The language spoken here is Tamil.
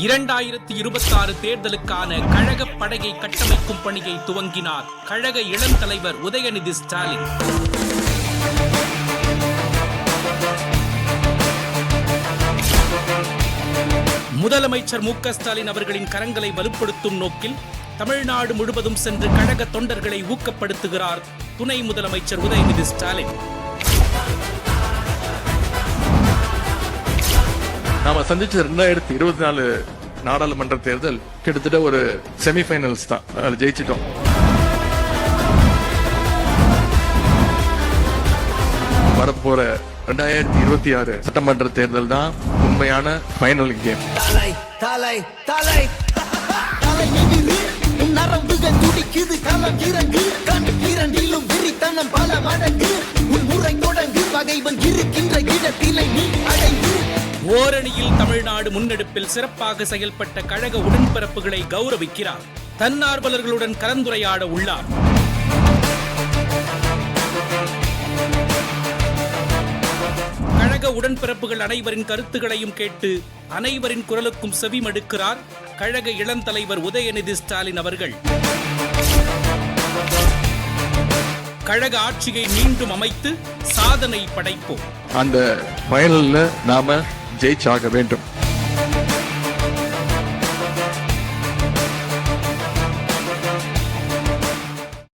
2026 தேர்தலுக்கான கழக படையை கட்டமைக்கும் பணியை துவங்கினார் கழக இளம் தலைவர் உதயநிதி ஸ்டாலின். முதலமைச்சர் மு.க. ஸ்டாலின் அவர்களின் கரங்களை வலுப்படுத்தும் நோக்கில் தமிழ்நாடு முழுவதும் சென்று கழக தொண்டர்களை ஊக்கப்படுத்துகிறார் துணை முதலமைச்சர் உதயநிதி ஸ்டாலின். நாம சந்திச்ச 2024 நாடாளுமன்ற தேர்தல் கிட்டத்தட்ட ஒரு செமிஃபைனல்ஸ் தான், அதில் ஜெயிச்சிட்டோம். வரப்போற 2026 சட்டமன்ற தேர்தல் தான் உண்மையான ஃபைனல் கேம். ஓரணியில் தமிழ்நாடு முன்னெடுப்பில் சிறப்பாக செயல்பட்ட கழக உடன்பிறப்புகளை கௌரவிக்கிறார். தன்னார்வலர்களுடன் கலந்துரையாட உள்ளார். கழக உடன்பிறப்புகள் அனைவரின் கருத்துக்களையும் கேட்டு அனைவரின் குரலுக்கும் செவிமடுக்கிறார் கழக இளம் தலைவர் உதயநிதி ஸ்டாலின் அவர்கள். கழக ஆட்சியை மீண்டும் அமைத்து சாதனை படைப்போம். அந்த ஃபைனல்ல நாம ஜெயிச்சாக வேண்டும்.